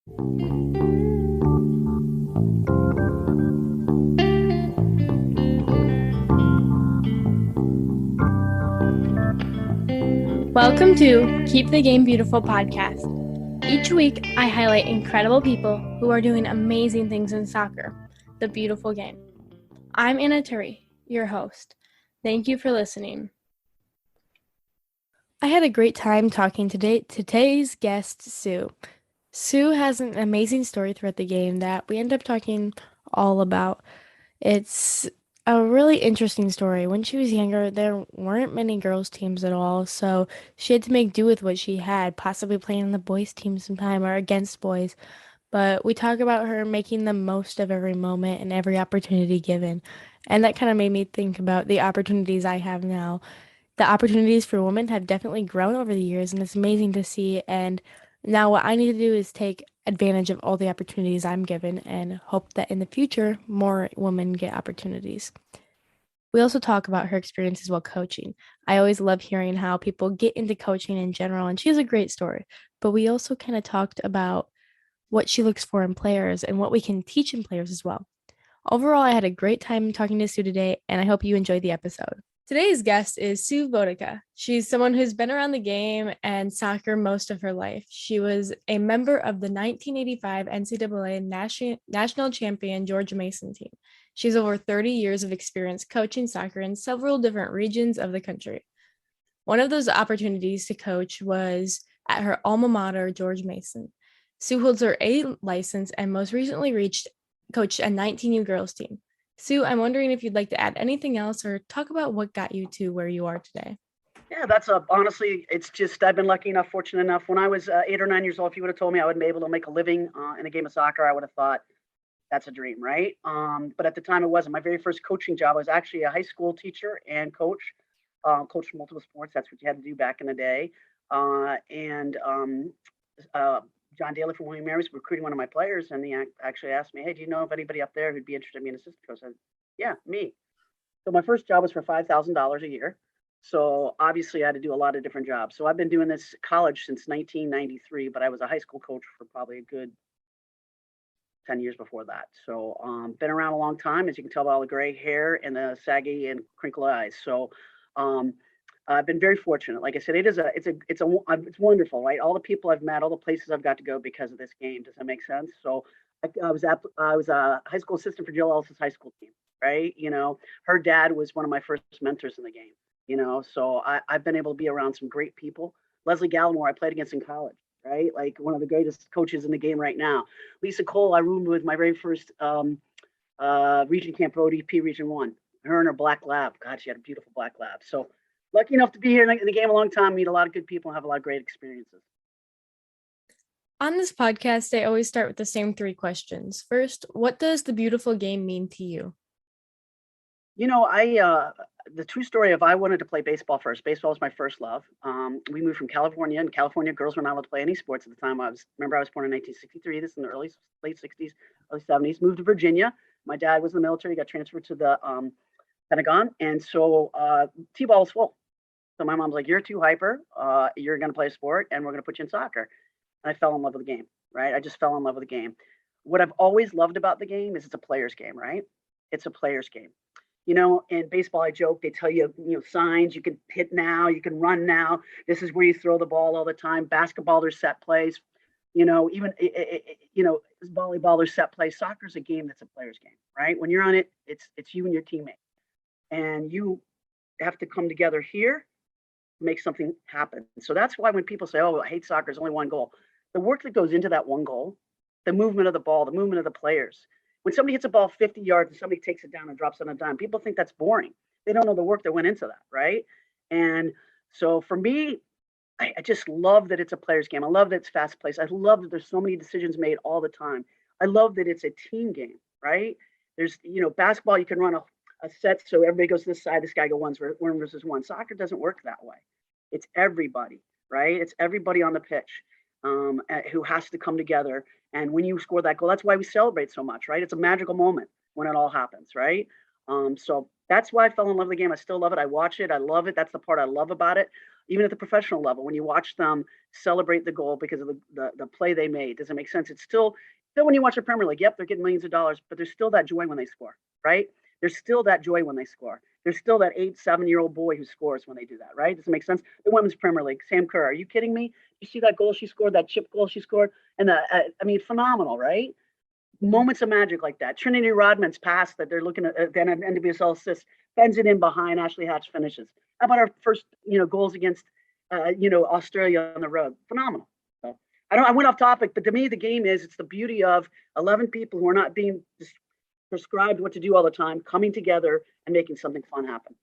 Welcome to Keep the Game Beautiful podcast. Each week, I highlight incredible people who are doing amazing things in soccer, the beautiful game. I'm Anna Turi, your host. Thank you for listening. I had a great time talking to today's guest, Sue. Sue has an amazing story throughout the game that we end up talking all about. It's a really interesting story. When she was younger, there weren't many girls' teams at all, so she had to make do with what she had, possibly playing on the boys' team sometime or against boys. But we talk about her making the most of every moment and every opportunity given. And that kind of made me think about the opportunities I have now. The opportunities for women have definitely grown over the years, and it's amazing to see. And now what I need to do is take advantage of all the opportunities I'm given and hope that in the future more women get opportunities. We also talk about her experiences while coaching. I always love hearing how people get into coaching in general, and she has a great story. But we also kind of talked about what she looks for in players and what we can teach in players as well. Overall, I had a great time talking to Sue today, and I hope you enjoyed the episode. Today's guest is Sue Vodicka. She's someone who's been around the game and soccer most of her life. She was a member of the 1985 NCAA national champion George Mason team. She has over 30 years of experience coaching soccer in several different regions of the country. One of those opportunities to coach was at her alma mater, George Mason. Sue holds her A license and most recently coached a 19U girls team. Sue, I'm wondering if you'd like to add anything else or talk about what got you to where you are today. Yeah, honestly, it's just, I've been lucky enough, fortunate enough. When I was 8 or 9 years old, if you would have told me I would be able to make a living in a game of soccer, I would have thought that's a dream, right? But at the time it wasn't. My very first coaching job, I was actually a high school teacher and coached multiple sports. That's what you had to do back in the day. And John Daly from William Mary's recruiting one of my players, and he actually asked me, "Hey, do you know of anybody up there who'd be interested in being an assistant coach?" I said, "Yeah, me." So my first job was for $5,000 a year. So obviously I had to do a lot of different jobs. So I've been doing this college since 1993, but I was a high school coach for probably a good 10 years before that. So been around a long time, as you can tell by all the gray hair and the saggy and crinkled eyes. So um, I've been very fortunate. Like I said, it's wonderful, right? All the people I've met, all the places I've got to go because of this game. Does that make sense? So I was a high school assistant for Jill Ellis's high school team, right? Her dad was one of my first mentors in the game. So I've been able to be around some great people. Leslie Gallimore, I played against in college, right? Like one of the greatest coaches in the game right now. Lisa Cole, I roomed with my very first region camp for ODP Region 1. Her and her black lab. God, she had a beautiful black lab. So lucky enough to be here in the game a long time, meet a lot of good people, and have a lot of great experiences. On this podcast, I always start with the same 3 questions. First, what does the beautiful game mean to you? The true story of I wanted to play baseball first. Baseball was my first love. We moved from California, and California girls were not allowed to play any sports at the time. I was born in 1963. This is in the late 60s, early 70s. Moved to Virginia. My dad was in the military. Got transferred to the Pentagon, and so T-ball was full. So my mom's like, "You're too hyper. You're going to play a sport, and we're going to put you in soccer." And I fell in love with the game. Right? I just fell in love with the game. What I've always loved about the game is it's a player's game. Right? It's a player's game. In baseball, I joke, they tell you, signs, you can hit now, you can run now. This is where you throw the ball all the time. Basketball, there's set plays. Even, volleyball, there's set plays. Soccer's a game that's a player's game, right? When you're on it, it's you and your teammate. And you have to come together here to make something happen. So that's why when people say, "Oh, I hate soccer, there's only one goal." The work that goes into that one goal, the movement of the ball, the movement of the players. When somebody hits a ball 50 yards and somebody takes it down and drops it on a dime, people think that's boring. They don't know the work that went into that, right? And so for me, I just love that it's a player's game. I love that it's fast paced. I love that there's so many decisions made all the time. I love that it's a team game, right? There's, basketball, you can run a set so everybody goes to this side, this guy goes one versus one. Soccer doesn't work that way. It's everybody, right? It's everybody on the pitch who has to come together. And when you score that goal, that's why we celebrate so much, right? It's a magical moment when it all happens, right? So that's why I fell in love with the game. I still love it. I watch it. I love it. That's the part I love about it. even at the professional level, when you watch them celebrate the goal because of the play they made. Does it make sense? It's still when you watch the Premier League, yep, they're getting millions of dollars, but there's still that joy when they score, right? There's still that joy when they score. There's still that 8, 7-year-old boy who scores when they do that, right? Does it make sense? The women's Premier League, Sam Kerr, are you kidding me? You see that goal she scored, that chip goal she scored, and I mean, phenomenal, right? Moments of magic like that. Trinity Rodman's pass that they're looking at, then an NWSL assist, bends it in behind. Ashley Hatch finishes. How about our first, goals against, Australia on the road? Phenomenal. So, I went off topic, but to me, the game it's the beauty of 11 people who are not being prescribed what to do all the time, coming together and making something fun happen.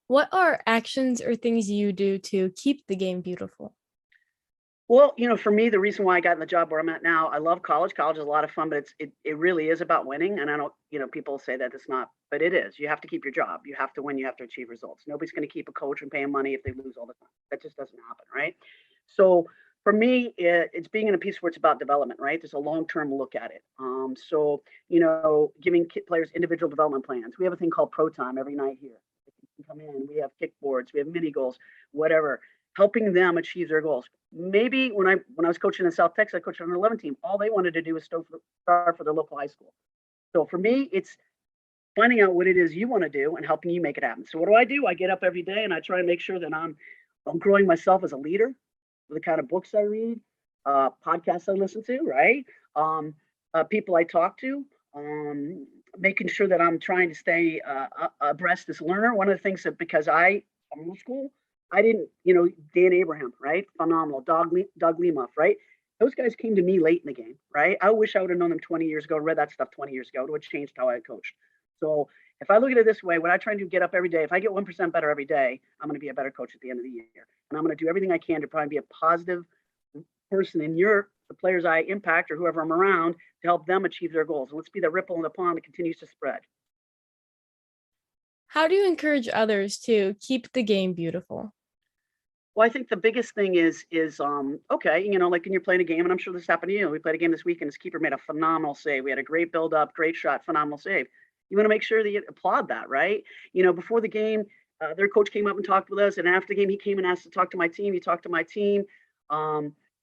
What are actions or things you do to keep the game beautiful? Well, for me, the reason why I got in the job where I'm at now, I love college. College is a lot of fun, but it really is about winning. And I don't, people say that it's not, but it is. You have to keep your job. You have to win. You have to achieve results. Nobody's going to keep a coach and pay him money if they lose all the time. That just doesn't happen, right? So for me, it's being in a piece where it's about development, right? There's a long-term look at it. So giving players individual development plans. We have a thing called Pro Time every night here. You can come in. We have kickboards. We have mini goals, whatever, helping them achieve their goals. Maybe when I was coaching in South Texas, I coached an 11 team. All they wanted to do was start for their local high school. So for me, it's finding out what it is you want to do and helping you make it happen. So what do? I get up every day and I try and make sure that I'm growing myself as a leader, the kind of books I read, podcasts I listen to, right? People I talk to, making sure that I'm trying to stay abreast as a learner. One of the things that because I'm old school, I didn't, Dan Abraham, right? Phenomenal. Doug Lemoff, right? Those guys came to me late in the game, right? I wish I would have known them 20 years ago, read that stuff 20 years ago. It would have changed how I coached. So if I look at it this way, what I try to get up every day, if I get 1% better every day, I'm going to be a better coach at the end of the year. And I'm going to do everything I can to probably be a positive person in the players I impact or whoever I'm around to help them achieve their goals. And let's be the ripple in the pond that continues to spread. How do you encourage others to keep the game beautiful? Well, I think the biggest thing is okay, like when you're playing a game, and I'm sure this happened to you. We played a game this week, and this keeper made a phenomenal save. We had a great build up, great shot, phenomenal save. You want to make sure that you applaud that, right? Before the game, their coach came up and talked with us, and after the game, he came and asked to talk to my team. He talked to my team.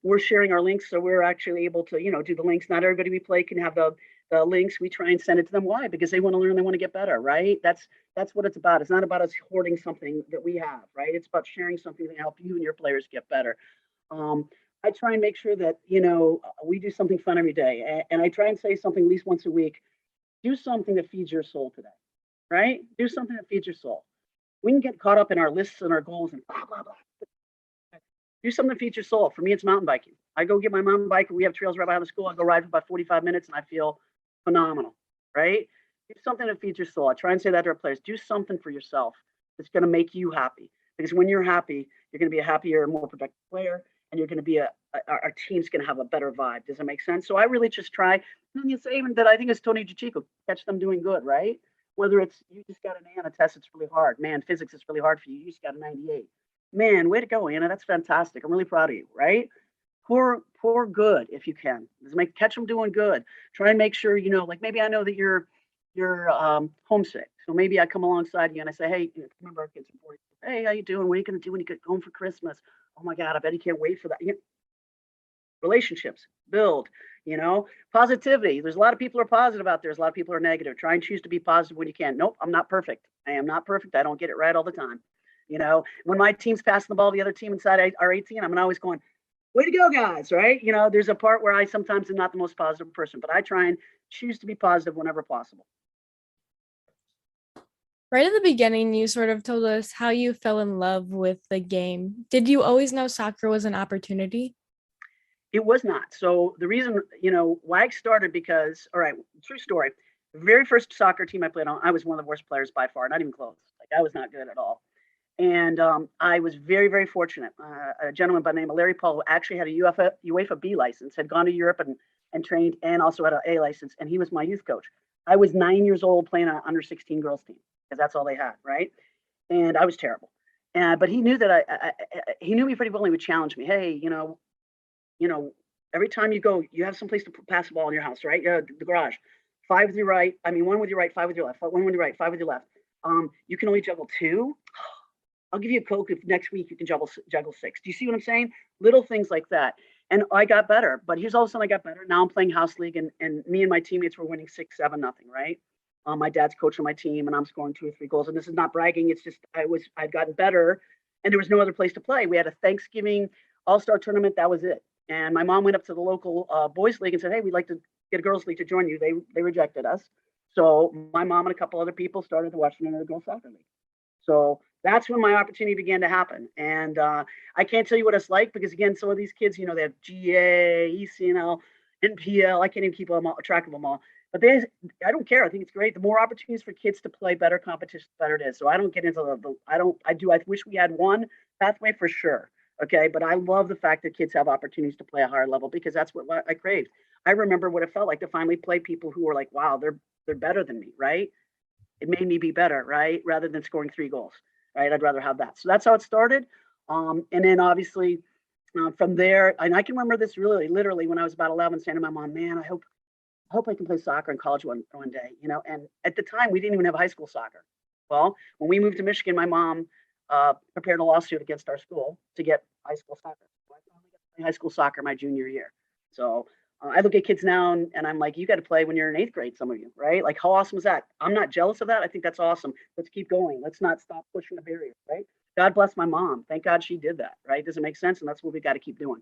We're sharing our links, so we're actually able to, do the links. Not everybody we play can have the links. We try and send it to them. Why? Because they want to learn, they want to get better, right? That's what it's about. It's not about us hoarding something that we have, right? It's about sharing something to help you and your players get better. I try and make sure that, we do something fun every day. And I try and say something at least once a week. Do something that feeds your soul today, right? Do something that feeds your soul. We can get caught up in our lists and our goals and blah, blah, blah. Do something that feeds your soul. For me, it's mountain biking. I go get my mountain bike. We have trails right behind the school. I go ride for about 45 minutes and I feel phenomenal, right? Do something that feeds your soul. I try and say that to our players. Do something for yourself that's going to make you happy. Because when you're happy, you're going to be a happier, more productive player, and you're going to be our team's going to have a better vibe. Does that make sense? So I really just try. And you say even that I think it's Tony DiCicco, catch them doing good, right? Whether it's you just got an A on a test, it's really hard. Man, physics is really hard for you. You just got a 98. Man, way to go, Anna. That's fantastic. I'm really proud of you, right? Pour good if you can. Catch them doing good. Try and make sure, like maybe I know that you're homesick. So maybe I come alongside you and I say, hey, remember our kids before. Hey, how you doing? What are you going to do when you get home for Christmas? Oh my God, I bet you can't wait for that. Relationships, build, positivity. There's a lot of people who are positive out there. There's a lot of people who are negative. Try and choose to be positive when you can. Nope, I'm not perfect. I am not perfect. I don't get it right all the time. When my team's passing the ball to the other team inside our 18, I'm always going, way to go, guys, right? There's a part where I sometimes am not the most positive person, but I try and choose to be positive whenever possible. Right at the beginning, you sort of told us how you fell in love with the game. Did you always know soccer was an opportunity? It was not. So the reason, WAG started because, all right, true story. The very first soccer team I played on, I was one of the worst players by far, not even close. Like I was not good at all. And I was very, very fortunate. A gentleman by the name of Larry Paul, who actually had a UEFA B license, had gone to Europe and trained, and also had an A license, and he was my youth coach. I was 9 years old playing on an under 16 girls team because that's all they had, right? And I was terrible. But he knew that he knew me pretty well. He would challenge me. Hey, every time you go, you have someplace to pass the ball in your house, right? The garage. 5 with your right. I mean, 1 with your right, 5 with your left. 1 with your right, 5 with your left. You can only juggle 2. I'll give you a Coke if next week you can juggle six. Do you see what I'm saying? Little things like that. And I got better. But here's all of a sudden I got better. Now I'm playing house league, and me and my teammates were winning 6-7-0, right? My dad's coaching my team, and I'm scoring 2 or 3 goals. And this is not bragging. It's just I'd gotten better, and there was no other place to play. We had a Thanksgiving All-Star tournament. That was it. And my mom went up to the local boys league and said, "Hey, we'd like to get a girls league to join you." They rejected us. So my mom and a couple other people started the Western Girls Soccer League. So that's when my opportunity began to happen. And I can't tell you what it's like because, again, some of these kids, they have GA, ECNL, NPL. I can't even keep them all, track of them all. But I don't care. I think it's great. The more opportunities for kids to play better competition, the better it is. So I don't get into I wish we had one pathway for sure. Okay. But I love the fact that kids have opportunities to play a higher level because that's what I craved. I remember what it felt like to finally play people who were like, wow, they're better than me, right? It made me be better, right? Rather than scoring 3 goals, right? I'd rather have that. So that's how it started. And then obviously from there, and I can remember this really literally when I was about 11, saying to my mom, man, I hope I can play soccer in college one day, And at the time, we didn't even have high school soccer. Well, when we moved to Michigan, my mom prepared a lawsuit against our school to get high school soccer. So I finally got to play high school soccer my junior year. So I look at kids now and I'm like, you got to play when you're in 8th grade, some of you, right? Like, how awesome is that? I'm not jealous of that. I think that's awesome. Let's keep going. Let's not stop pushing the barrier, right? God bless my mom. Thank God she did that, right? Does it make sense? And that's what we got to keep doing.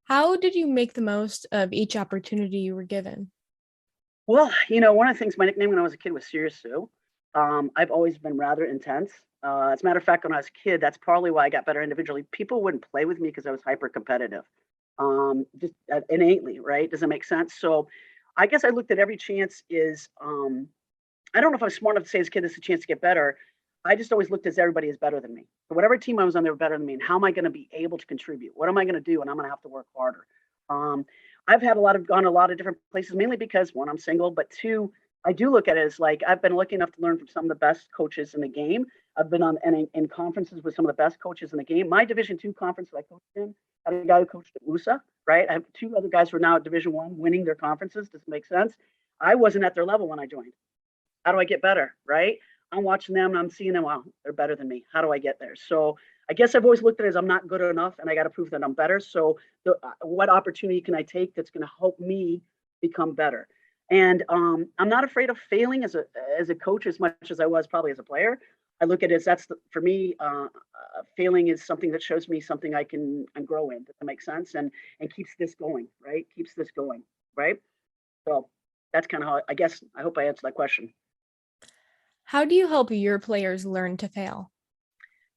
How did you make the most of each opportunity you were given? Well, one of the things, my nickname when I was a kid was Serious Sue. I've always been rather intense. As a matter of fact, when I was a kid, that's probably why I got better individually. People wouldn't play with me because I was hyper competitive, just innately, right? Does it make sense? So I guess I looked at every chance I don't know if I was smart enough to say as a kid, this is a chance to get better. I just always looked as everybody is better than me. So whatever team I was on, they were better than me. And how am I going to be able to contribute? What am I going to do? And I'm going to have to work harder. Um, I've gone a lot of different places, mainly because one, I'm single, but two, I do look at it as like I've been lucky enough to learn from some of the best coaches in the game. I've been on in conferences with some of the best coaches in the game. My Division II conference that I coached in had a guy who coached at USA, right? I have two other guys who are now at Division I winning their conferences. Does it make sense? I wasn't at their level when I joined. How do I get better? Right. I'm watching them and I'm seeing them. Wow, they're better than me. How do I get there? So I guess I've always looked at it as I'm not good enough and I got to prove that I'm better. So what opportunity can I take that's going to help me become better? And I'm not afraid of failing as a coach as much as I was probably as a player. I look at it as for me, failing is something that shows me something I can grow in. Does that make sense? And keeps this going, right? Keeps this going, right? So that's kind of how I guess I hope I answered that question. How do you help your players learn to fail?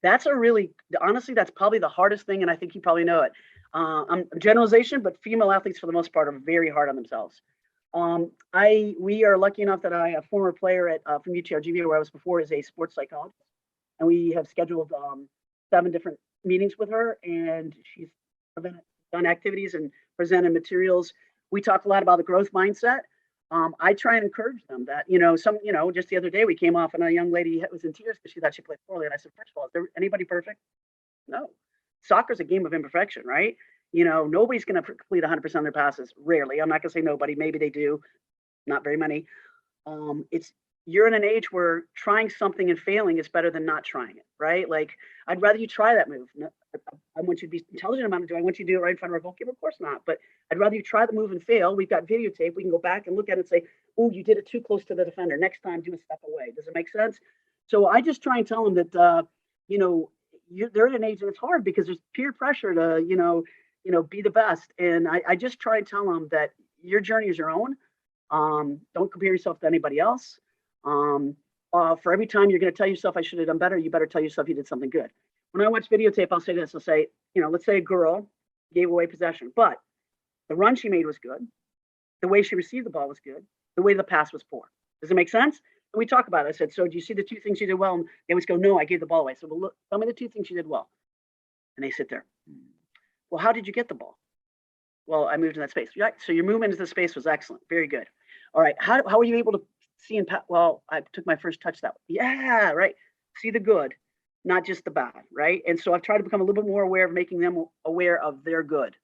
That's honestly, that's probably the hardest thing, and I think you probably know it. I'm generalization, but female athletes for the most part are very hard on themselves. We are lucky enough that a former player from UTRGV where I was before is a sports psychologist, and we have scheduled 7 different meetings with her, and she's done activities and presented materials. We talk a lot about the growth mindset. I try and encourage them that, just the other day we came off and a young lady was in tears because she thought she played poorly. And I said, first of all, is there anybody perfect? No. Soccer's a game of imperfection, right? Nobody's going to complete 100% of their passes. Rarely. I'm not going to say nobody. Maybe they do. Not very many. It's You're in an age where trying something and failing is better than not trying it, right? Like, I'd rather you try that move. I want you to be intelligent about it. Do I want you to do it right in front of our goalkeeper? Of course not. But I'd rather you try the move and fail. We've got videotape. We can go back and look at it and say, oh, you did it too close to the defender. Next time, do a step away. Does it make sense? So I just try and tell them that, they're at an age and it's hard because there's peer pressure to, be the best. And I just try and tell them that your journey is your own. Don't compare yourself to anybody else. For every time you're going to tell yourself I should have done better, you better tell yourself you did something good. When I watch videotape, I'll say this. I'll say, let's say a girl gave away possession, but the run she made was good. The way she received the ball was good. The way the pass was poor. Does it make sense? And we talk about it. I said, so do you see the 2 things you did well? And they always go, no, I gave the ball away. So, well, look, tell me the 2 things you did well. And they sit there. Well, how did you get the ball? Well, I moved in that space. Right. So your movement into the space was excellent. Very good. All right. How were you able to see and well, I took my first touch that way. Yeah, right. See the good, not just the bad, right? And so I've tried to become a little bit more aware of making them aware of their good.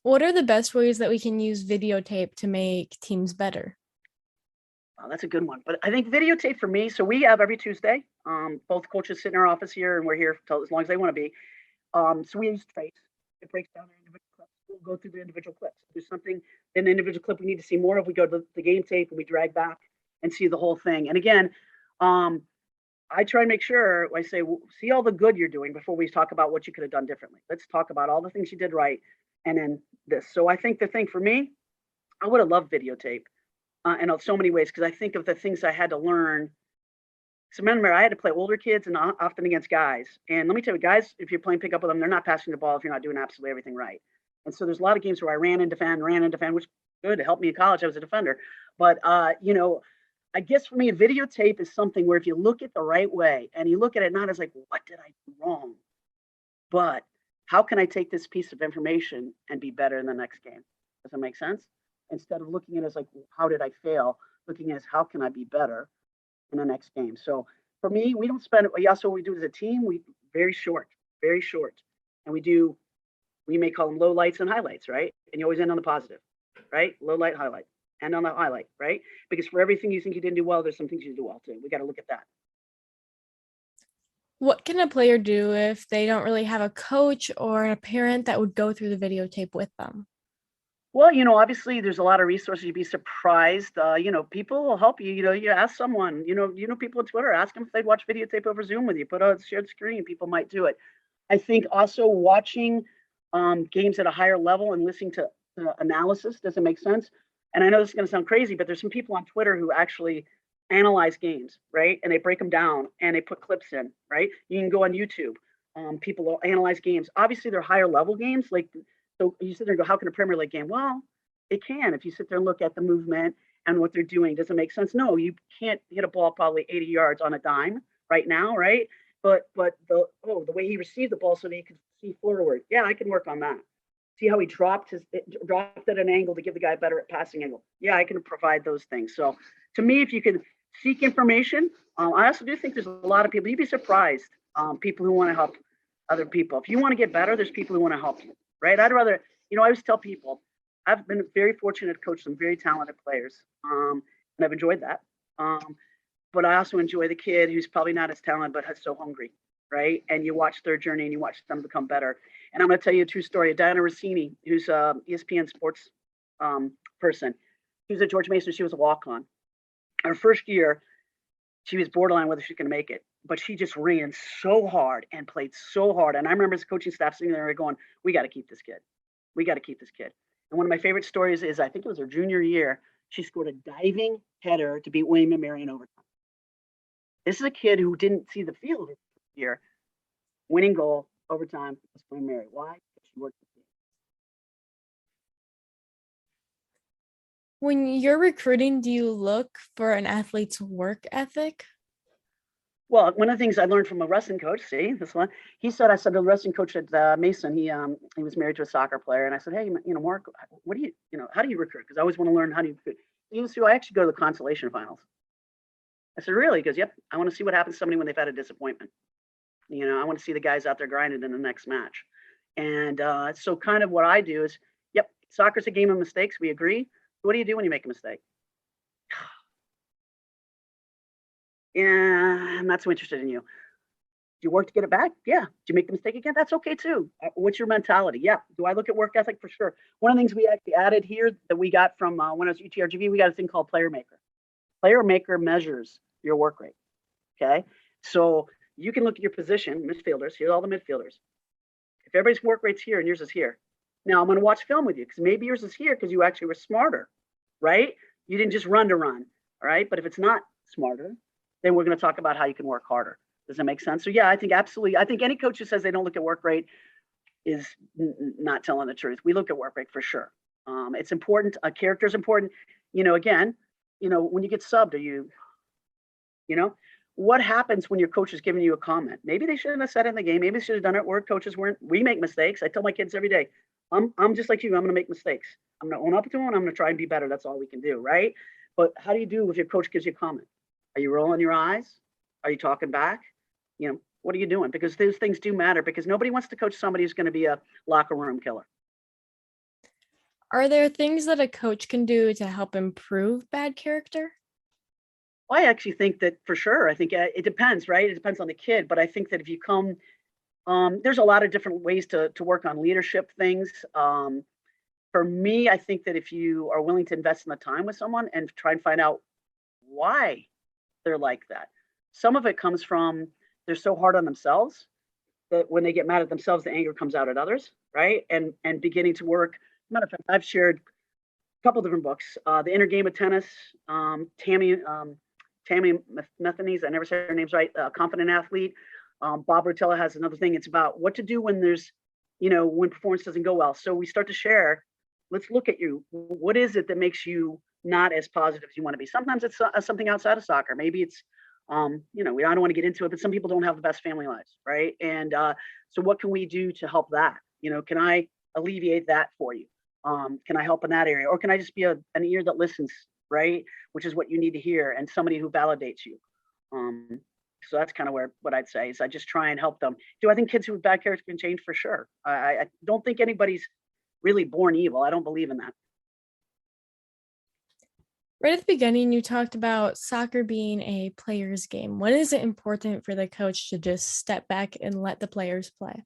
What are the best ways that we can use videotape to make teams better? Oh, that's a good one. But I think videotape for me. So we have every Tuesday. Both coaches sit in our office here, and we're here till as long as they want to be. So we use trace. It breaks down their individual clips. We'll go through the individual clips. If there's something in the individual clip we need to see more of, we go to the game tape and we drag back and see the whole thing. And again, um, I try and make sure I say, see all the good you're doing before we talk about what you could have done differently. Let's talk about all the things you did right, and then this. So I think the thing for me, I would have loved videotape in so many ways because I think of the things I had to learn. So remember, I had to play older kids and often against guys. And let me tell you, guys, if you're playing pickup with them, they're not passing the ball if you're not doing absolutely everything right. And so there's a lot of games where I ran and defend, which is good to help me in college. I was a defender. But, I guess for me, a videotape is something where if you look at the right way and you look at it not as like, what did I do wrong? But how can I take this piece of information and be better in the next game? Does that make sense? Instead of looking at it as like, how did I fail? Looking at it as how can I be better in the next game? So for me, we don't spend. Also, what we do as a team, we very short, and we may call them low lights and highlights, right? And you always end on the positive, right? Low light, highlight, end on the highlight, right? Because for everything you think you didn't do well, there's some things you do well too. We got to look at that. What can a player do if they don't really have a coach or a parent that would go through the videotape with them? Well, obviously there's a lot of resources. You'd be surprised. People will help you. You ask someone. People on Twitter. Ask them if they'd watch videotape over Zoom with you. Put a shared screen. People might do it. I think also watching games at a higher level and listening to analysis doesn't make sense. And I know this is going to sound crazy, but there's some people on Twitter who actually analyze games, right? And they break them down and they put clips in, right? You can go on YouTube. People will analyze games. Obviously, they're higher level games. Like, so you sit there and go, how can a Premier League game? Well, it can if you sit there and look at the movement and what they're doing. Does it make sense? No, you can't hit a ball probably 80 yards on a dime right now, right? But the way he received the ball so that he could see forward. Yeah, I can work on that. See how he dropped at an angle to give the guy a better passing angle. Yeah, I can provide those things. So to me, if you can seek information, I also do think there's a lot of people. You'd be surprised, people who want to help other people. If you want to get better, there's people who want to help you, right? I'd rather, I always tell people, I've been very fortunate to coach some very talented players, and I've enjoyed that. But I also enjoy the kid who's probably not as talented but is so hungry, right? And you watch their journey and you watch them become better. And I'm going to tell you a true story. Diana Rossini, who's a ESPN sports person, she was at George Mason. She was a walk-on. Her first year, she was borderline whether she's going to make it, but she just ran so hard and played so hard. And I remember as coaching staff sitting there going, "We got to keep this kid. We got to keep this kid." And one of my favorite stories is I think it was her junior year. She scored a diving header to beat William and Mary in overtime. This is a kid who didn't see the field here. Winning goal, overtime, was William and Mary. Why? Because she worked the team. When you're recruiting, do you look for an athlete's work ethic? Well, one of the things I learned from a wrestling coach, see this one, I said the wrestling coach at Mason, he was married to a soccer player, and I said, hey, Mark, what do how do you recruit? Because I always want to learn how do you recruit. So I actually go to the consolation finals. I said, really? He goes, yep. I want to see what happens to somebody when they've had a disappointment. I want to see the guys out there grinding in the next match. And so kind of what I do is, yep, soccer's a game of mistakes. We agree. What do you do when you make a mistake? Yeah, I'm not so interested in you. Do you work to get it back? Yeah. Do you make the mistake again? That's okay too. What's your mentality? Yeah. Do I look at work ethic? For sure. One of the things we actually added here that we got from when I was UTRGV, we got a thing called Player Maker. Player Maker measures your work rate. Okay. So you can look at your position, midfielders. Here's all the midfielders. If everybody's work rate's here and yours is here. Now I'm going to watch film with you because maybe yours is here because you actually were smarter, right? You didn't just run to run. All right. But if it's not smarter, then we're going to talk about how you can work harder. Does that make sense? So yeah, I think absolutely. I think any coach who says they don't look at work rate is not telling the truth. We look at work rate for sure. It's important. Character is important. Again, when you get subbed, what happens when your coach is giving you a comment? Maybe they shouldn't have said it in the game. Maybe they should have done it where coaches weren't. We make mistakes. I tell my kids every day, I'm just like you. I'm going to make mistakes. I'm going to own up to them. I'm going to try and be better. That's all we can do, right? But how do you do if your coach gives you a comment? Are you rolling your eyes? Are you talking back? What are you doing? Because those things do matter because nobody wants to coach somebody who's going to be a locker room killer. Are there things that a coach can do to help improve bad character? Well, I actually think that for sure. I think it depends, right? It depends on the kid, but I think that if you come, there's a lot of different ways to work on leadership things. For me, I think that if you are willing to invest in the time with someone and try and find out why they're like that, some of it comes from they're so hard on themselves that when they get mad at themselves, the anger comes out at others, right? And beginning to work. Matter of fact, I've shared a couple different books. The Inner Game of Tennis, Tammy Methanes, I never say her name's right, Confident Athlete. Bob Rotella has another thing. It's about what to do when there's, when performance doesn't go well. So we start to share. Let's look at you. What is it that makes you not as positive as you want to be? Sometimes it's something outside of soccer. Maybe it's, I don't want to get into it, but some people don't have the best family lives, right? And so what can we do to help that? Can I alleviate that for you? Can I help in that area? Or can I just be an ear that listens, right? Which is what you need to hear, and somebody who validates you. Um, so that's kind of what I'd say is I just try and help them. Do I think kids who have bad character can change? For sure. I don't think anybody's really born evil. I don't believe in that. Right at the beginning, you talked about soccer being a player's game. When is it important for the coach to just step back and let the players play?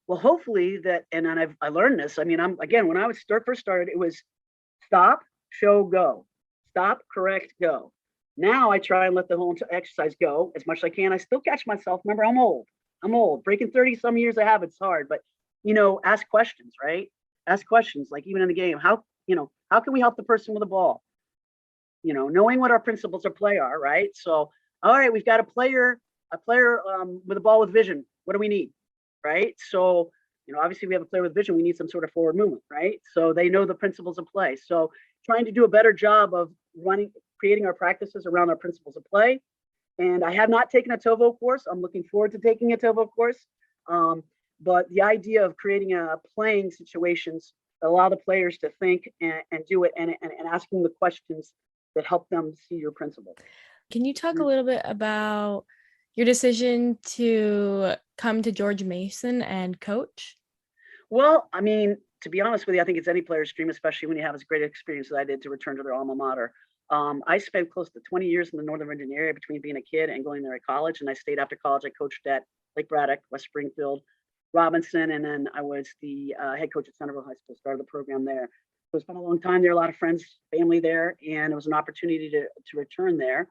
Well, hopefully that, and then I learned this. I mean, when I was first started, it was stop, show, go, stop, correct, go. Now I try and let the whole exercise go as much as I can. I still catch myself. Remember, I'm old. I'm old. Breaking 30 some years I have, it's hard. But ask questions, right? Ask questions. Like even in the game, how can we help the person with the ball? Knowing what our principles of play are, right? So, all right, we've got a player with a ball with vision. What do we need, right? So, obviously we have a player with vision. We need some sort of forward movement, right? So they know the principles of play. So trying to do a better job of creating our practices around our principles of play. And I have not taken a TOVO course. I'm looking forward to taking a TOVO course. But the idea of creating playing situations that allow the players to think and do it and asking the questions that help them see your principle. Can you talk a little bit about your decision to come to George Mason and coach? Well, I mean, to be honest with you, I think it's any player's dream, especially when you have as great experience as I did to return to their alma mater. I spent close to 20 years in the Northern Virginia area between being a kid and going there at college. And I stayed after college. I coached at Lake Braddock, West Springfield, Robinson, and then I was the head coach at Centerville High School, started the program there. So I spent a long time there, a lot of friends, family there, and it was an opportunity to return there.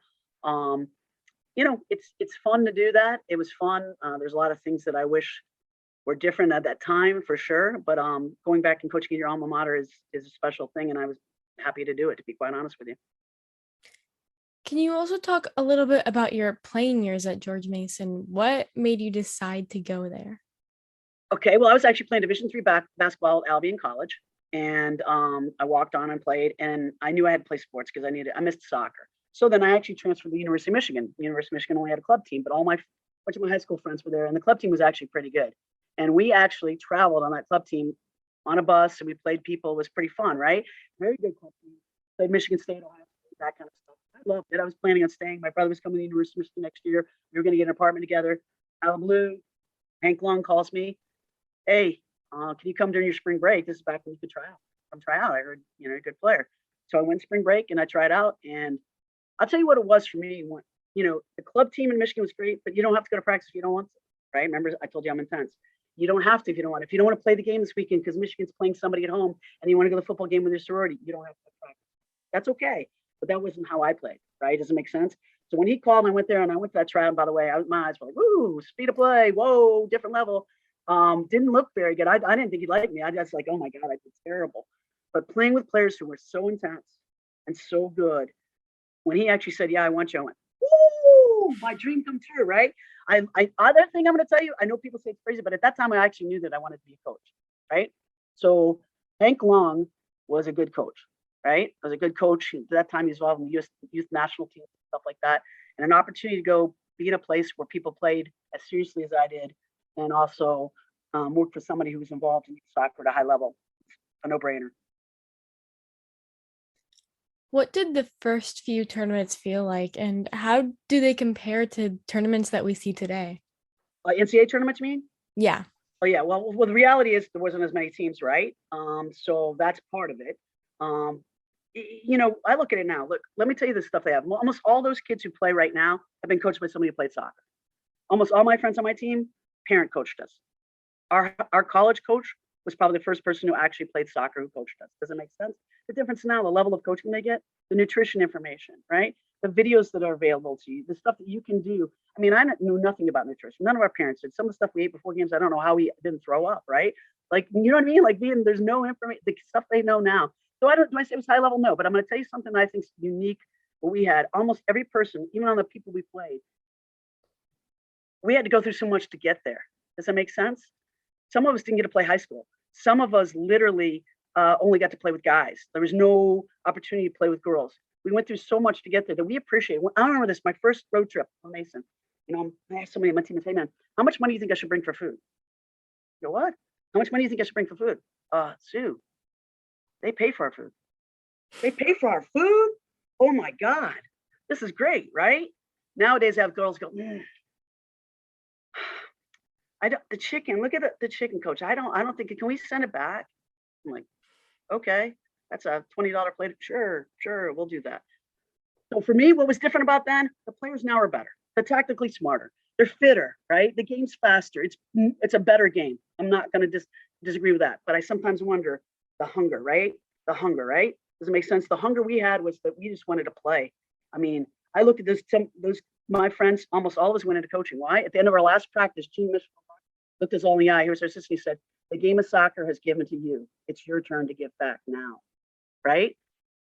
It's fun to do that. It was fun. There's a lot of things that I wish were different at that time for sure. But going back and coaching at your alma mater is a special thing, and I was happy to do it, to be quite honest with you. Can you also talk a little bit about your playing years at George Mason? What made you decide to go there? Okay, well, I was actually playing Division III basketball at Albion College, and I walked on and played, and I knew I had to play sports because I missed soccer. So then I actually transferred to the University of Michigan. The University of Michigan only had a club team, but bunch of my high school friends were there, and the club team was actually pretty good. And we actually traveled on that club team on a bus, and we played people. It was pretty fun, right? Very good club team. Played Michigan State, Ohio State, that kind of stuff. I loved it. I was planning on staying. My brother was coming to the University of Michigan next year. We were going to get an apartment together. Out of the blue, Hank Long calls me. Hey, can you come during your spring break? This is back when you could try out. Come try out. I heard you're a good player. So I went spring break and I tried out. And I'll tell you what it was for me. The club team in Michigan was great, but you don't have to go to practice if you don't want to, right? Remember, I told you I'm intense. You don't have to if you don't want. If you don't want to play the game this weekend because Michigan's playing somebody at home and you want to go to the football game with your sorority, you don't have to practice. That's okay. But that wasn't how I played, right? Does it make sense? So when he called, I went there and I went to that tryout. By the way, my eyes were like, woo, speed of play, whoa, different level. Didn't look very good. I didn't think he liked me. I just like, oh my God, I did terrible. But playing with players who were so intense and so good, when he actually said, yeah, I want you, I went, woo, my dream come true, right? Other thing I'm going to tell you, I know people say it's crazy, but at that time I actually knew that I wanted to be a coach, right? So Hank Long was a good coach, right? Was a good coach. At that time he was involved in the youth national team, stuff like that. And an opportunity to go be in a place where people played as seriously as I did, and also work for somebody who was involved in soccer at a high level. A no-brainer. What did the first few tournaments feel like, and how do they compare to tournaments that we see today? NCAA tournaments, you mean? Yeah. Oh yeah. Well, the reality is there wasn't as many teams, right? So that's part of it. I look at it now. Look, let me tell you the stuff they have. Almost all those kids who play right now have been coached by somebody who played soccer. Almost all my friends on my team, parent coached us. Our college coach was probably the first person who actually played soccer who coached us. Does it make sense? The difference now, the level of coaching they get, the nutrition information, right? The videos that are available to you, the stuff that you can do. I mean, I knew nothing about nutrition. None of our parents did. Some of the stuff we ate before games, I don't know how we didn't throw up, right? Like, you know what I mean? Like, there's no information, the stuff they know now. So do I say it was high level? No, but I'm going to tell you something that I think is unique. What we had, almost every person, even on the people we played, we had to go through so much to get there. Does that make sense? Some of us didn't get to play high school. Some of us literally only got to play with guys. There was no opportunity to play with girls. We went through so much to get there that we appreciate. I remember this, my first road trip from Mason. I asked somebody on my team, hey, man, how much money do you think I should bring for food? You know what? How much money do you think I should bring for food? Sue, they pay for our food. They pay for our food? Oh my God. This is great, right? Nowadays, I have girls go, I don't, the chicken, look at the chicken, coach. I don't think, can we send it back? I'm like, okay, that's a $20 plate. Sure, we'll do that. So for me, what was different about then? The players now are better. They're tactically smarter. They're fitter, right? The game's faster. It's a better game. I'm not going to disagree with that. But I sometimes wonder the hunger, right? The hunger, right? Does it make sense? The hunger we had was that we just wanted to play. I mean, I look at those my friends, almost all of us went into coaching. Why? At the end of our last practice, Gene Michel looked us all in the eye. He was our assistant. He said, the game of soccer has given to you. It's your turn to give back now, right?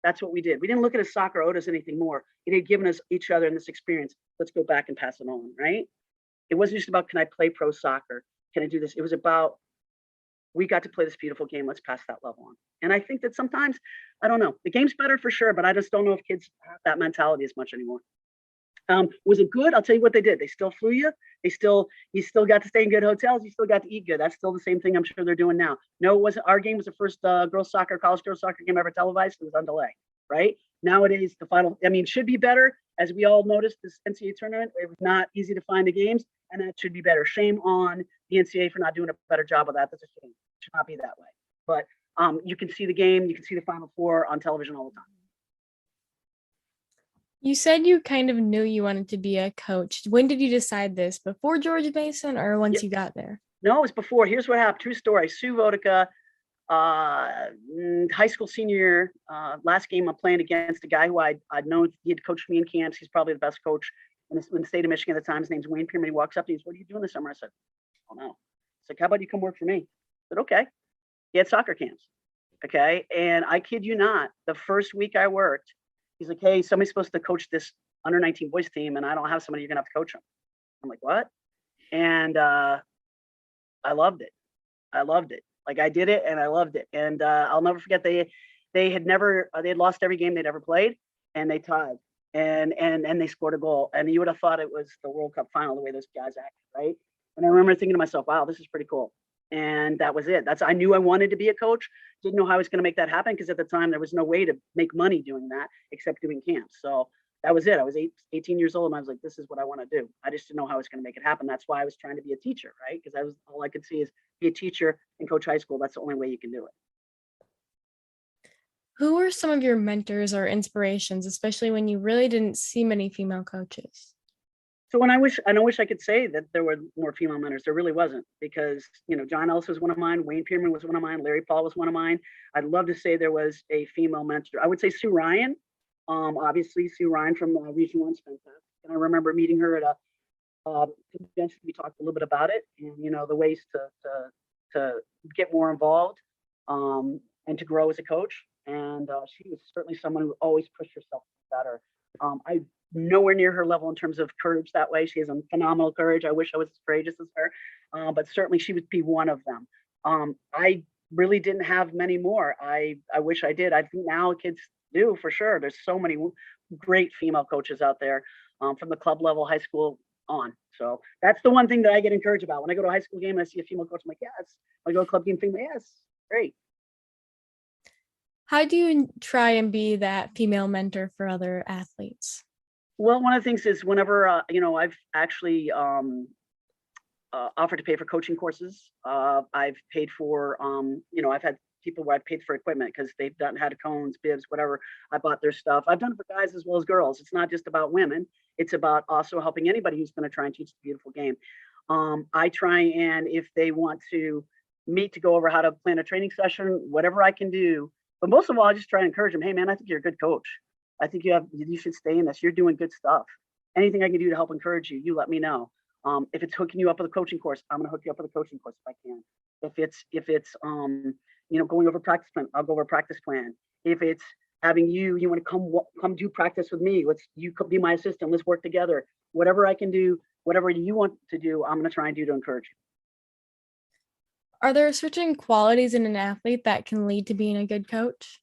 That's what we did. We didn't look at a soccer owed us anything more. It had given us each other in this experience. Let's go back and pass it on, right? It wasn't just about, can I play pro soccer? Can I do this? It was about, we got to play this beautiful game. Let's pass that level on. And I think that sometimes, I don't know, the game's better for sure, but I just don't know if kids have that mentality as much anymore. Was it good? I'll tell you what they did. They still flew you. You still got to stay in good hotels. You still got to eat good. That's still the same thing I'm sure they're doing now. No, it wasn't. Our game was the first college girls soccer game ever televised. It was on delay, right? Nowadays, the final, should be better. As we all noticed, this NCAA tournament, it was not easy to find the games, and that should be better. Shame on the NCAA for not doing a better job of that. That's a shame. It should not be that way. But you can see the game. You can see the Final Four on television all the time. You said you kind of knew you wanted to be a coach. When did you decide this? Before George Mason or once you got there? No, it was before. Here's what happened. True story. Sue Vodicka, high school senior year, last game I'm playing against a guy who I'd known. He had coached me in camps. He's probably the best coach in the state of Michigan at the time. His name's Wayne Pierman. He walks up to me. He says, what are you doing this summer? I said, oh no. He's like, how about you come work for me? I said, okay. He had soccer camps. Okay. And I kid you not, the first week I worked, he's like, hey, somebody's supposed to coach this under 19 boys team, and I don't have somebody, you're gonna have to coach them. I'm like, what? And I loved it. Like I did it and I loved it. And I'll never forget they had lost every game they'd ever played, and they tied. And they scored a goal. And you would have thought it was the World Cup final, the way those guys acted, right? And I remember thinking to myself, wow, this is pretty cool. And that was it. I knew I wanted to be a coach. Didn't know how I was going to make that happen, because at the time there was no way to make money doing that except doing camps. So that was it. I was 18 years old, and I was like, this is what I want to do. I just didn't know how I was going to make it happen. That's why I was trying to be a teacher, right? Because all I could see is be a teacher and coach high school. That's the only way you can do it. Who were some of your mentors or inspirations, especially when you really didn't see many female coaches? So I wish I could say that there were more female mentors. There really wasn't, because John Ellis was one of mine, Wayne Pierman was one of mine, Larry Paul was one of mine. I'd love to say there was a female mentor. I would say Sue Ryan. Obviously Sue Ryan from Region 1 spent that. And I remember meeting her at a convention. We talked a little bit about it, and the ways to get more involved, and to grow as a coach. And she was certainly someone who always pushed herself better. I nowhere near her level in terms of courage that way. She has a phenomenal courage. I wish I was as courageous as her, but certainly she would be one of them. I really didn't have many more. I wish I did. I think now kids do, for sure. There's so many great female coaches out there, from the club level, high school on. So that's the one thing that I get encouraged about. When I go to a high school game and I see a female coach, I'm like, yes. When I go to a club game, female, yes, great. How do you try and be that female mentor for other athletes? Well, one of the things is whenever, I've actually offered to pay for coaching courses. I've paid for, I've had people where I've paid for equipment because they've had cones, bibs, whatever. I bought their stuff. I've done it for guys as well as girls. It's not just about women. It's about also helping anybody who's going to try and teach the beautiful game. I try and if they want to meet to go over how to plan a training session, whatever I can do. But most of all, I just try and encourage them. Hey, man, I think you're a good coach. I think you should stay in this. You're doing good stuff. Anything I can do to help encourage you, you let me know. If it's hooking you up with a coaching course, I'm going to hook you up with a coaching course if I can. If it's going over practice plan, I'll go over practice plan. If it's having you want to come do practice with me, you be my assistant. Let's work together. Whatever I can do, whatever you want to do, I'm going to try and do to encourage you. Are there certain qualities in an athlete that can lead to being a good coach?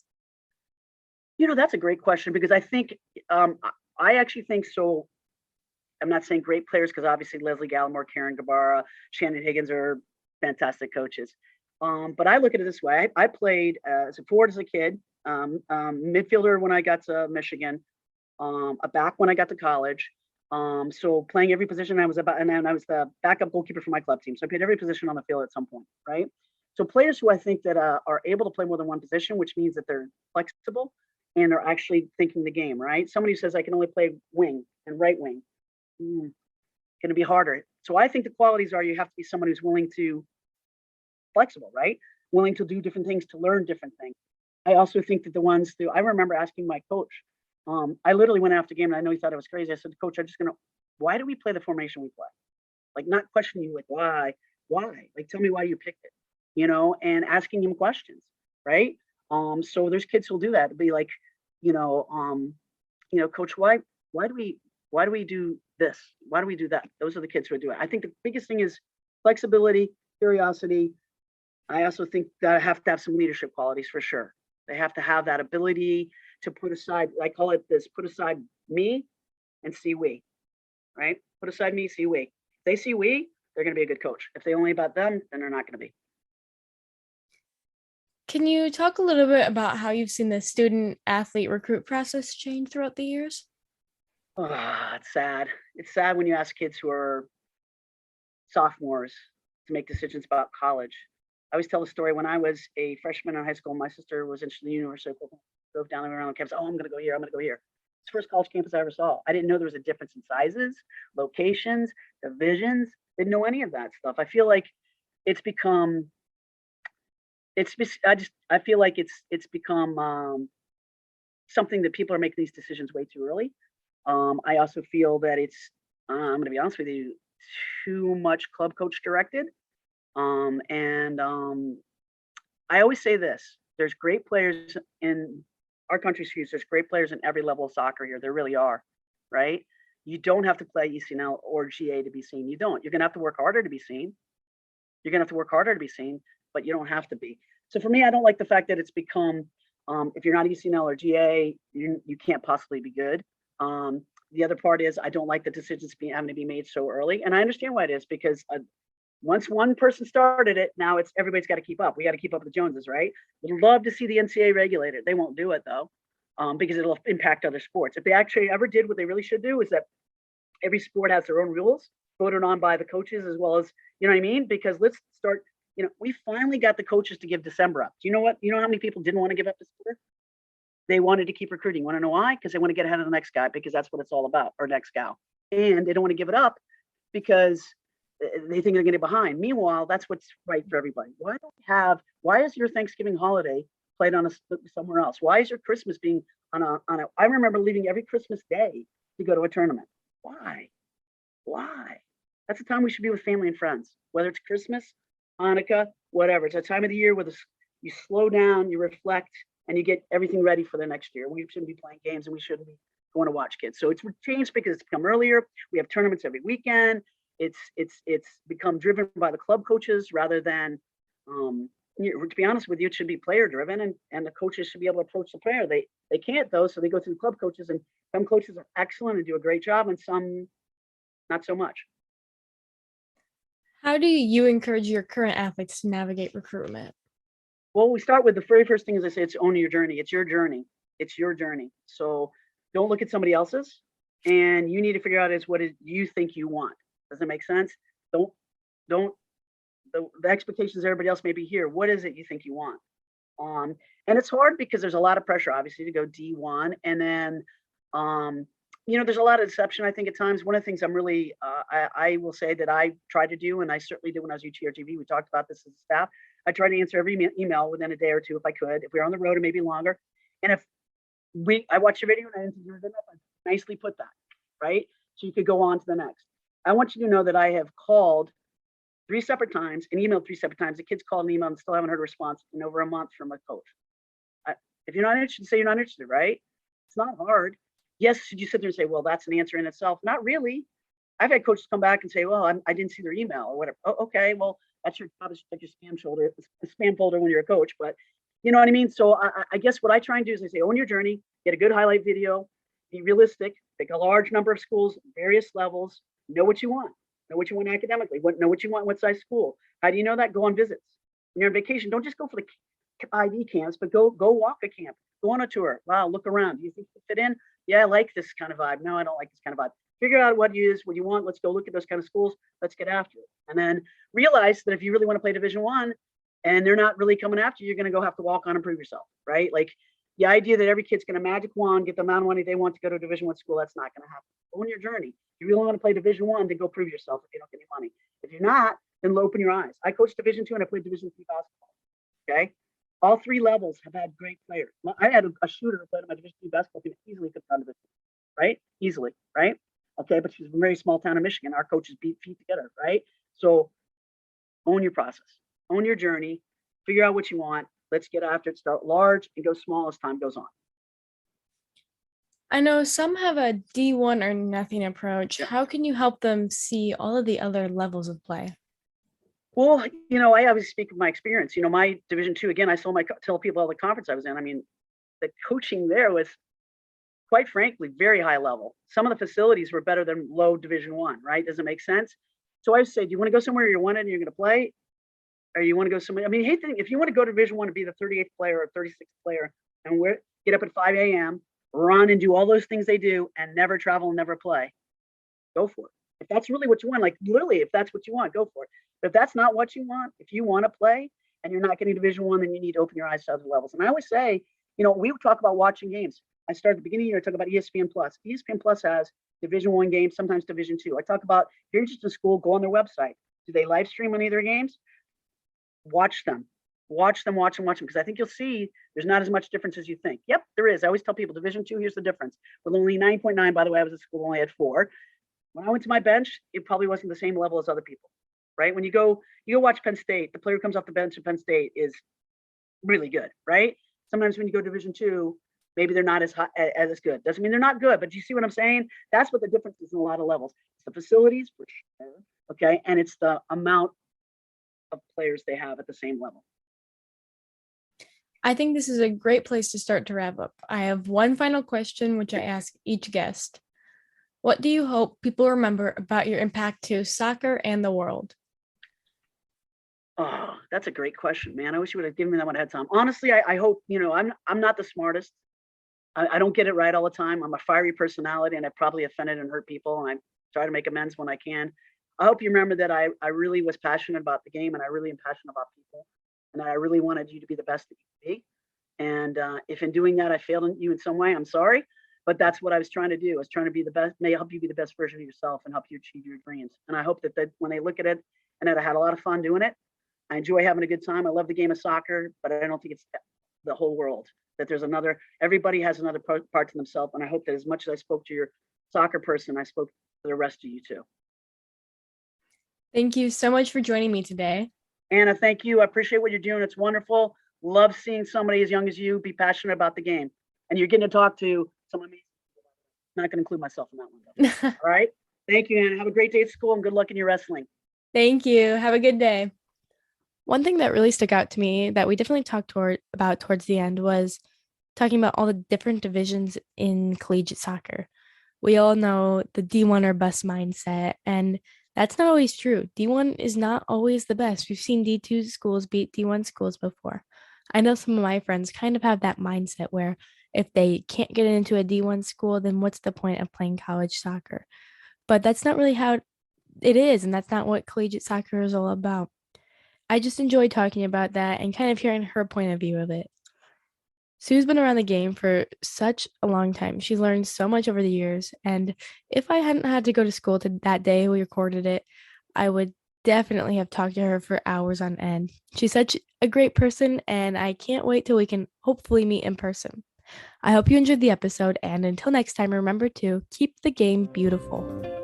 That's a great question because I think I actually think so. I'm not saying great players because obviously Leslie Gallimore, Karen Gabara, Shannon Higgins are fantastic coaches. But I look at it this way. I played as a forward as a kid, midfielder when I got to Michigan, a back when I got to college. So playing every position, and then I was the backup goalkeeper for my club team. So I played every position on the field at some point, right? So players who I think that are able to play more than one position, which means that they're flexible and are actually thinking the game, right? Somebody who says I can only play wing and right wing, going to be harder. So I think the qualities are you have to be someone who's willing to flexible, right? Willing to do different things, to learn different things. I also think that I remember asking my coach, I literally went after game and I know he thought it was crazy. I said, Coach, why do we play the formation we play? Like not questioning you, like why? Like tell me why you picked it, and asking him questions, right? So there's kids who'll do that. It'll be like, Coach, why do we do this? Why do we do that? Those are the kids who do it. I think the biggest thing is flexibility, curiosity. I also think that I have to have some leadership qualities for sure. They have to have that ability to put aside, I call it this, put aside me and see we, right? Put aside me, see we. If they see we, they're going to be a good coach. If they only about them, then they're not going to be. Can you talk a little bit about how you've seen the student athlete recruit process change throughout the years? It's sad. It's sad when you ask kids who are sophomores to make decisions about college. I always tell the story when I was a freshman in high school, my sister was interested in the University of Oklahoma. Drove down around campus. Oh, I'm going to go here. I'm going to go here. It's the first college campus I ever saw. I didn't know there was a difference in sizes, locations, divisions. Didn't know any of that stuff. I feel like it's become. I feel like it's become something that people are making these decisions way too early. I also feel that I'm going to be honest with you, too much club coach directed. I always say this, there's great players in our country's huge. There's great players in every level of soccer here. There really are, right? You don't have to play ECNL or GA to be seen. You don't. You're going to have to work harder to be seen. But you don't have to be. So for me, I don't like the fact that it's become, if you're not ECNL or GA, you can't possibly be good. The other part is I don't like the decisions having to be made so early. And I understand why it is because once one person started it, now everybody's got to keep up. We got to keep up with the Joneses, right? We'd love to see the NCAA regulate it. They won't do it though, because it'll impact other sports. If they actually ever did what they really should do is that every sport has their own rules voted on by the coaches as well as, you know what I mean? Because let's start, we finally got the coaches to give December up. Do you know what? You know how many people didn't want to give up December? They wanted to keep recruiting. Want to know why? Because they want to get ahead of the next guy because that's what it's all about, or next gal. And they don't want to give it up because they think they're getting behind. Meanwhile, that's what's right for everybody. Why is your Thanksgiving holiday played on somewhere else? Why is your Christmas being on a, I remember leaving every Christmas day to go to a tournament. Why? That's the time we should be with family and friends, whether it's Christmas, Hanukkah, whatever. It's a time of the year where you slow down, you reflect, and you get everything ready for the next year. We shouldn't be playing games and we shouldn't be going to watch kids. So it's changed because it's become earlier. We have tournaments every weekend. It's become driven by the club coaches rather than, to be honest with you, it should be player driven and the coaches should be able to approach the player. They can't though, so they go through the club coaches and some coaches are excellent and do a great job and some not so much. How do you encourage your current athletes to navigate recruitment? Well, we start with the very first thing is I say it's own your journey. It's your journey. So don't look at somebody else's and you need to figure out what you think you want. Does that make sense? Don't Don't the expectations everybody else may be here. What is it you think you want? Um, and it's hard because there's a lot of pressure, obviously, to go D1, and then um, there's a lot of deception. I think at times. One of the things I'm really, I will say that I tried to do, and I certainly did when I was UTRGV. We talked about this as a staff. I tried to answer every email within a day or two if I could. If we were on the road, or maybe longer. And if I watched your video and I didn't think you were good enough, I nicely put that, right? So you could go on to the next. I want you to know that I have called 3 separate times and emailed 3 separate times. The kids called and emailed and still haven't heard a response in over a month from a coach. If you're not interested, say you're not interested, right? It's not hard. Yes, should you sit there and say, well, that's an answer in itself? Not really. I've had coaches come back and say, well, I didn't see their email or whatever. Oh, okay, well, that's your job, like your spam folder when you're a coach. But you know what I mean? So I guess what I try and do is I say, own your journey, get a good highlight video, be realistic, pick a large number of schools, various levels, know what you want. Know what you want academically. Know what you want, what size school. How do you know that? Go on visits. When you're on vacation, don't just go for the ID camps, but go walk a camp. Go on a tour. Wow, look around. Do you think you fit in? Yeah, I like this kind of vibe. No, I don't like this kind of vibe. Figure out what you want. Let's go look at those kind of schools. Let's get after it. And then realize that if you really want to play Division 1 and they're not really coming after you, you're going to go have to walk on and prove yourself, right? Like the idea that every kid's going to magic wand, get the amount of money they want to go to a Division 1 school, that's not going to happen. Own your journey. If you really want to play Division 1, then go prove yourself if you don't get any money. If you're not, then open your eyes. I coached Division 2 and I played Division 3 basketball. Okay. All 3 levels have had great players. I had a shooter who played in my Division 2 basketball team easily could have done Division 2, right? Easily, right? Okay, but she's from a very small town in Michigan. Our coaches beat feet together, right? So own your process, own your journey, figure out what you want. Let's get after it. Start large and go small as time goes on. I know some have a D1 or nothing approach. Yeah. How can you help them see all of the other levels of play? Well, I always speak of my experience. My Division 2, again, I tell people all the conference I was in. I mean, the coaching there was, quite frankly, very high level. Some of the facilities were better than low Division 1, right? Does it make sense? So I say, do you want to go somewhere you wanted and you're going to play? Or you want to go somewhere? I mean, hey, if you want to go to Division 1 to be the 38th player or 36th player and get up at 5 a.m., run and do all those things they do and never travel and never play, go for it. If that's really what you want, like literally, if that's what you want, go for it. But if that's not what you want, if you want to play and you're not getting Division 1, then you need to open your eyes to other levels. And I always say, we talk about watching games. I started at the beginning of the year, I talk about ESPN Plus. ESPN Plus has Division 1 games, sometimes Division 2. I talk about, if you're interested in school, go on their website. Do they live stream any of their games? Watch them. Watch them, because I think you'll see there's not as much difference as you think. Yep, there is. I always tell people Division 2, here's the difference. With only 9.9, by the way, I was at school, only had 4. When I went to my bench, it probably wasn't the same level as other people, right? When you go watch Penn State, the player who comes off the bench at Penn State is really good, right? Sometimes when you go Division 2, maybe they're not as high, as good. Doesn't mean they're not good, but you see what I'm saying? That's what the difference is in a lot of levels. It's the facilities, for sure, okay? And it's the amount of players they have at the same level. I think this is a great place to start to wrap up. I have one final question, which I ask each guest. What do you hope people remember about your impact to soccer and the world? Oh, that's a great question, man. I wish you would have given me that one ahead of time. Honestly, I hope, I'm not the smartest. I don't get it right all the time. I'm a fiery personality and I probably offended and hurt people, and I try to make amends when I can. I hope you remember that I really was passionate about the game and I really am passionate about people, and I really wanted you to be the best that you could be. And if in doing that I failed you in some way, I'm sorry, but that's what I was trying to do. I was trying to be the best, may help you be the best version of yourself and help you achieve your dreams. And I hope that when they look at it, and that I had a lot of fun doing it, I enjoy having a good time. I love the game of soccer, but I don't think it's the whole world. That everybody has another part to themselves. And I hope that as much as I spoke to your soccer person, I spoke to the rest of you too. Thank you so much for joining me today. Anna, thank you. I appreciate what you're doing. It's wonderful. Love seeing somebody as young as you be passionate about the game. And you're getting to talk to some amazing people. I'm not going to include myself in that one. All right. Thank you, Anna. Have a great day at school and good luck in your wrestling. Thank you. Have a good day. One thing that really stuck out to me that we definitely talked about towards the end was talking about all the different divisions in collegiate soccer. We all know the D1 or bust mindset, and that's not always true. D1 is not always the best. We've seen D2 schools beat D1 schools before. I know some of my friends kind of have that mindset where if they can't get into a D1 school, then what's the point of playing college soccer? But that's not really how it is, and that's not what collegiate soccer is all about. I just enjoy talking about that and kind of hearing her point of view of it. Sue's been around the game for such a long time. She's learned so much over the years. And if I hadn't had to go to school to that day we recorded it, I would definitely have talked to her for hours on end. She's such a great person, and I can't wait till we can hopefully meet in person. I hope you enjoyed the episode, and until next time, remember to keep the game beautiful.